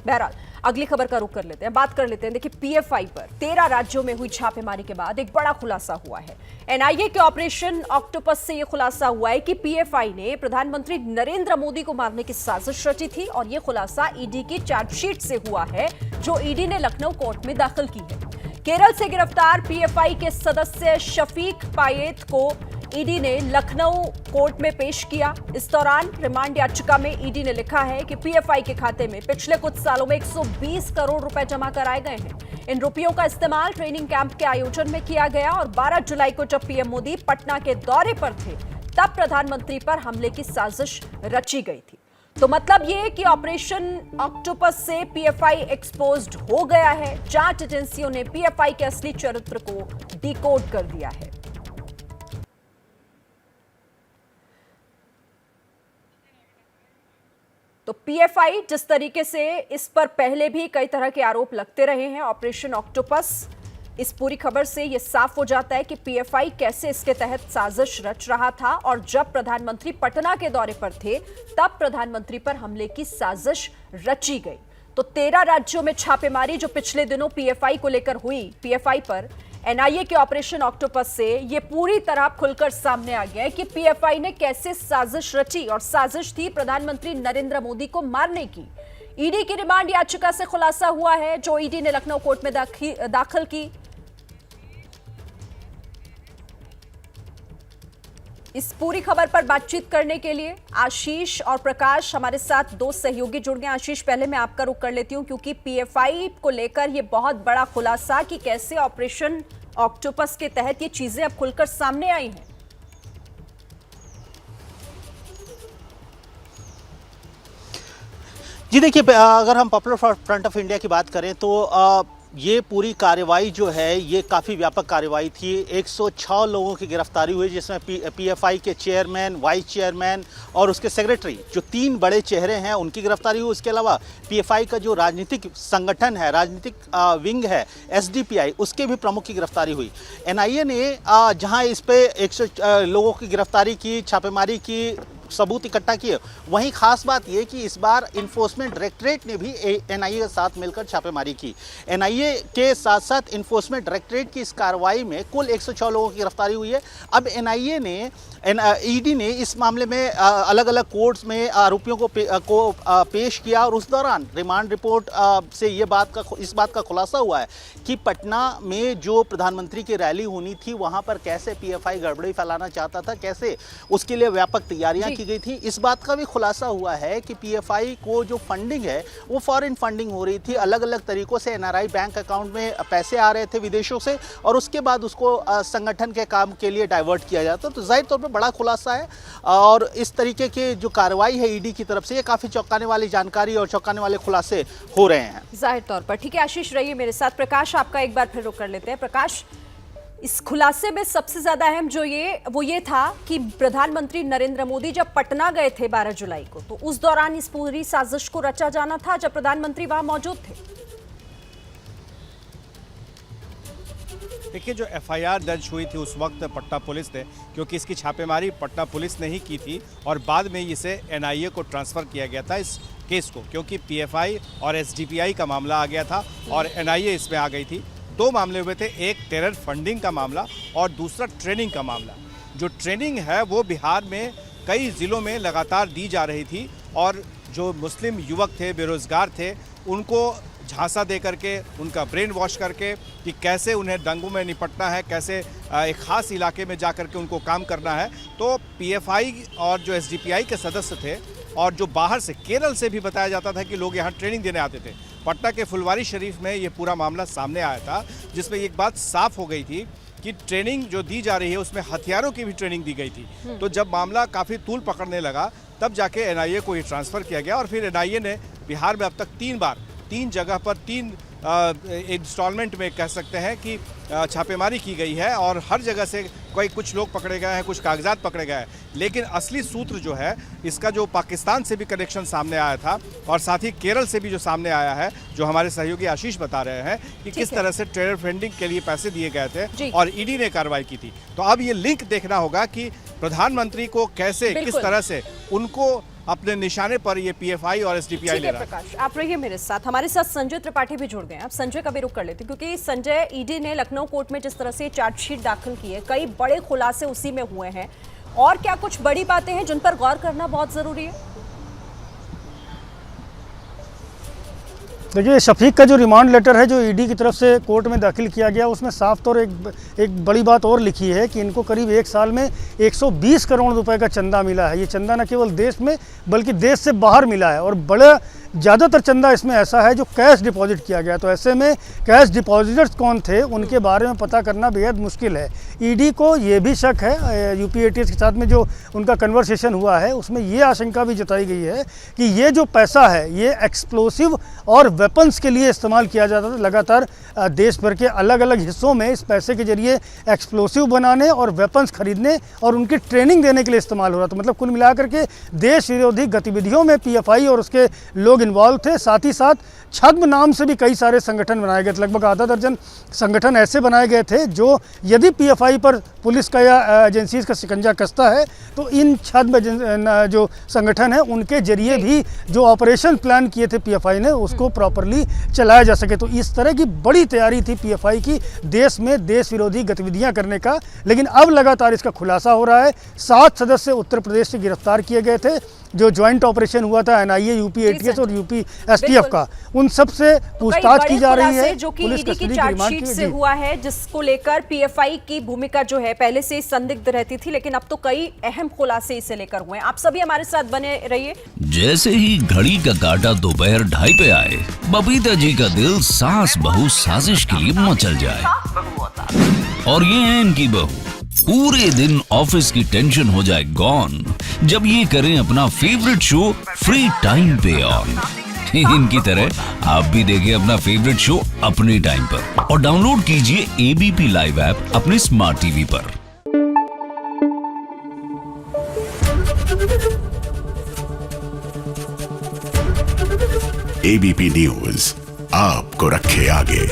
बहरहाल अगली खबर का रुख कर लेते हैं, बात कर लेते हैं। देखिए, पीएफआई पर 13 राज्यों में हुई छापेमारी के बाद एक बड़ा खुलासा हुआ है। एनआईए के ऑपरेशन ऑक्टोपस से यह खुलासा हुआ है कि पीएफआई ने प्रधानमंत्री नरेंद्र मोदी को मारने की साजिश रची थी और यह खुलासा ईडी की चार्जशीट से हुआ है, जो ईडी ने लखनऊ कोर्ट में दाखिल की है। केरल से गिरफ्तार पीएफआई के सदस्य शफीक पायेत को ईडी ने लखनऊ कोर्ट में पेश किया। इस दौरान रिमांड याचिका में ईडी ने लिखा है कि पीएफआई के खाते में पिछले कुछ सालों में 120 करोड़ रुपए जमा कराए गए हैं। इन रुपयों का इस्तेमाल ट्रेनिंग कैंप के आयोजन में किया गया और 12 जुलाई को जब पीएम मोदी पटना के दौरे पर थे, तब प्रधानमंत्री पर हमले की साजिश रची गई थी। तो मतलब ये कि ऑपरेशन ऑक्टोपस से पीएफआई एक्सपोज्ड हो गया है। जांच एजेंसियों ने पीएफआई के असली चरित्र को डिकोड कर दिया है। तो पीएफआई जिस तरीके से इस पर पहले भी कई तरह के आरोप लगते रहे हैं, ऑपरेशन ऑक्टोपस, इस पूरी खबर से यह साफ हो जाता है कि पीएफआई कैसे इसके तहत साजिश रच रहा था और जब प्रधानमंत्री पटना के दौरे पर थे, तब प्रधानमंत्री पर हमले की साजिश रची गई। तो 13 राज्यों में छापेमारी जो पिछले दिनों पीएफआई को लेकर हुई, पीएफआई पर एनआईए के ऑपरेशन ऑक्टोपस से यह पूरी तरह खुलकर सामने आ गया है कि पीएफआई ने कैसे साजिश रची, और साजिश थी प्रधानमंत्री नरेंद्र मोदी को मारने की। ईडी की रिमांड याचिका से खुलासा हुआ है, जो ईडी ने लखनऊ कोर्ट में दाखिल की। इस पूरी खबर पर बातचीत करने के लिए आशीष और प्रकाश हमारे साथ दो सहयोगी जुड़ गए। आशीष, पहले मैं आपका रुख कर लेती हूं, क्योंकि पीएफआई को लेकर यह बहुत बड़ा खुलासा कि कैसे ऑपरेशन ऑक्टोपस के तहत ये चीजें अब खुलकर सामने आई हैं। जी देखिए, अगर हम पॉपुलर फ्रंट ऑफ इंडिया की बात करें तो ये पूरी कार्रवाई जो है ये काफ़ी व्यापक कार्रवाई थी। 106 लोगों की गिरफ्तारी हुई, जिसमें पीएफआई के चेयरमैन, वाइस चेयरमैन और उसके सेक्रेटरी, जो 3 बड़े चेहरे हैं, उनकी गिरफ्तारी हुई। उसके अलावा पीएफआई का जो राजनीतिक संगठन है, राजनीतिक विंग है एसडीपीआई, उसके भी प्रमुख की गिरफ्तारी हुई। एनआईए ने जहां इस पे 100 लोगों की गिरफ्तारी की, छापेमारी की, सबूत इकट्ठा किए, वहीं खास बात यह कि इस बार इन्फोर्समेंट डायरेक्टरेट ने भी एनआईए के साथ मिलकर छापेमारी की। एनआईए के साथ साथ इन्फोर्समेंट डायरेक्टरेट की इस कार्रवाई में कुल 106 लोगों की गिरफ्तारी हुई है। अब एनआईए ने, ईडी ने इस मामले में अलग अलग कोर्ट्स में आरोपियों को पेश किया और उस दौरान रिमांड रिपोर्ट से इस बात का खुलासा हुआ है कि पटना में जो प्रधानमंत्री की रैली होनी थी, वहां पर कैसे पीएफआई गड़बड़ी फैलाना चाहता था, कैसे उसके लिए व्यापक तैयारियां की गई थी। इस बात का भी खुलासा हुआ है कि पीएफआई को जो फंडिंग है वो फॉरेन फंडिंग हो रही थी। अलग अलग तरीकों से एनआरआई बैंक अकाउंट में पैसे आ रहे थे विदेशों से, और उसके बाद उसको संगठन के काम के लिए डाइवर्ट किया जाता। तो जाहिर तौर पर बड़ा खुलासा है, और इस तरीके की जो कार्रवाई है ईडी की तरफ से, ये काफी चौंकाने वाली जानकारी और चौंकाने वाले खुलासे हो रहे हैं जाहिर तौर पर। ठीक है आशीष, रहिए मेरे साथ। प्रकाश, आपका एक बार फिर रुख कर लेते हैं। प्रकाश, इस खुलासे में सबसे ज्यादा अहम जो ये था कि प्रधानमंत्री नरेंद्र मोदी जब पटना गए थे 12 जुलाई को, तो उस दौरान इस पूरी साजिश को रचा जाना था जब प्रधानमंत्री वहां मौजूद थे। देखिए, जो एफआईआर दर्ज हुई थी उस वक्त पटना पुलिस ने, क्योंकि इसकी छापेमारी पटना पुलिस ने ही की थी और बाद में इसे एनआईए को ट्रांसफ़र किया गया था इस केस को, क्योंकि पीएफआई और एसडीपीआई का मामला आ गया था और एनआईए इसमें आ गई थी। 2 मामले हुए थे, एक टेरर फंडिंग का मामला और दूसरा ट्रेनिंग का मामला। जो ट्रेनिंग है वो बिहार में कई ज़िलों में लगातार दी जा रही थी, और जो मुस्लिम युवक थे, बेरोज़गार थे, उनको झांसा दे करके, उनका ब्रेन वॉश करके कि कैसे उन्हें दंगों में निपटना है, कैसे एक ख़ास इलाके में जा करके उनको काम करना है। तो पीएफआई और जो एसडीपीआई के सदस्य थे, और जो बाहर से, केरल से भी बताया जाता था कि लोग यहाँ ट्रेनिंग देने आते थे। पटना के फुलवारी शरीफ में ये पूरा मामला सामने आया था, जिसमें एक बात साफ हो गई थी कि ट्रेनिंग जो दी जा रही है उसमें हथियारों की भी ट्रेनिंग दी गई थी। तो जब मामला काफ़ी तूल पकड़ने लगा, तब जाके एनआईए को ये ट्रांसफ़र किया गया, और फिर एनआईए ने बिहार में अब तक 3 बार 3 जगह पर 3 इंस्टॉलमेंट में कह सकते हैं कि छापेमारी की गई है, और हर जगह से कुछ लोग पकड़े गए हैं, कुछ कागजात पकड़े गए हैं। लेकिन असली सूत्र जो है इसका, जो पाकिस्तान से भी कनेक्शन सामने आया था और साथ ही केरल से भी जो सामने आया है, जो हमारे सहयोगी आशीष बता रहे हैं कि किस तरह से टेरर फंडिंग के लिए पैसे दिए गए थे और ईडी ने कार्रवाई की थी। तो अब ये लिंक देखना होगा कि प्रधानमंत्री को कैसे, किस तरह से उनको अपने निशाने पर ये पीएफआई और एसडीपीआई ठीक ले है रहा है। प्रकाश, आप रहिए मेरे साथ। हमारे साथ संजय त्रिपाठी भी जुड़ गए हैं। आप संजय का भी रुख कर लेते हैं, क्योंकि संजय, ईडी ने लखनऊ कोर्ट में जिस तरह से चार्जशीट दाखिल की है, कई बड़े खुलासे उसी में हुए हैं, और क्या कुछ बड़ी बातें हैं जिन पर गौर करना बहुत जरूरी है? देखिए, शफीक का जो रिमांड लेटर है जो ईडी की तरफ से कोर्ट में दाखिल किया गया, उसमें साफ तौर एक बड़ी बात और लिखी है कि इनको करीब 1 साल में 120 करोड़ रुपए का चंदा मिला है। ये चंदा न केवल देश में बल्कि देश से बाहर मिला है, और बड़ा ज़्यादातर चंदा इसमें ऐसा है जो कैश डिपॉजिट किया गया। तो ऐसे में कैश डिपॉजिटर्स कौन थे, उनके बारे में पता करना बेहद मुश्किल है। ईडी को ये भी शक है, यूपी एटीएस के साथ में जो उनका कन्वर्सेशन हुआ है उसमें ये आशंका भी जताई गई है कि ये जो पैसा है ये एक्सप्लोसिव और वेपन्स के लिए इस्तेमाल किया जाता था। लगातार देश भर के अलग अलग हिस्सों में इस पैसे के जरिए एक्सप्लोसिव बनाने और वेपन्स खरीदने और उनकी ट्रेनिंग देने के लिए इस्तेमाल हो रहा था। मतलब कुल मिलाकर के देश विरोधी गतिविधियों में पीएफआई और उसके लोग इन्वॉल्व थे। साथ ही साथ छद्म नाम से भी कई सारे संगठन बनाए गए थे। लगभग आधा दर्जन संगठन ऐसे बनाए गए थे जो यदि पीएफआई पर पुलिस का या एजेंसीज का शिकंजा कसता है तो इन छद्म जो संगठन है उनके जरिए भी जो ऑपरेशन प्लान किए थे पीएफआई ने उसको प्रॉपरली चलाया जा सके। तो इस तरह की बड़ी तैयारी थी पीएफआई की देश में देश विरोधी गतिविधियां करने का। लेकिन अब लगातार इसका खुलासा हो रहा है। 7 सदस्य उत्तर प्रदेश से गिरफ्तार किए गए थे जो ज्वाइंट ऑपरेशन हुआ था एनआईए, यूपी एटीएस और यूपी एसटीएफ का। उन सब से पूछताछ की जा रही है। जो कि ईडी की चार्जशीट से हुआ है, जिसको लेकर पीएफआई की भूमिका जो है पहले से संदिग्ध रहती थी, लेकिन अब तो कई अहम खुलासे इसे लेकर हुए हैं। आप सभी हमारे साथ बने रहिए। जैसे ही घड़ी का काटा दोपहर 2:30 पे आए, बबीता जी का दिल सास बहू साजिश के लिए मचल जाए। और ये है इनकी बहू, पूरे दिन ऑफिस की टेंशन हो जाए गॉन जब ये करें अपना फेवरेट शो फ्री टाइम पे ऑन। इनकी तरह आप भी देखें अपना फेवरेट शो अपने टाइम पर और डाउनलोड कीजिए एबीपी लाइव ऐप अपने स्मार्ट टीवी पर। एबीपी न्यूज आपको रखे आगे।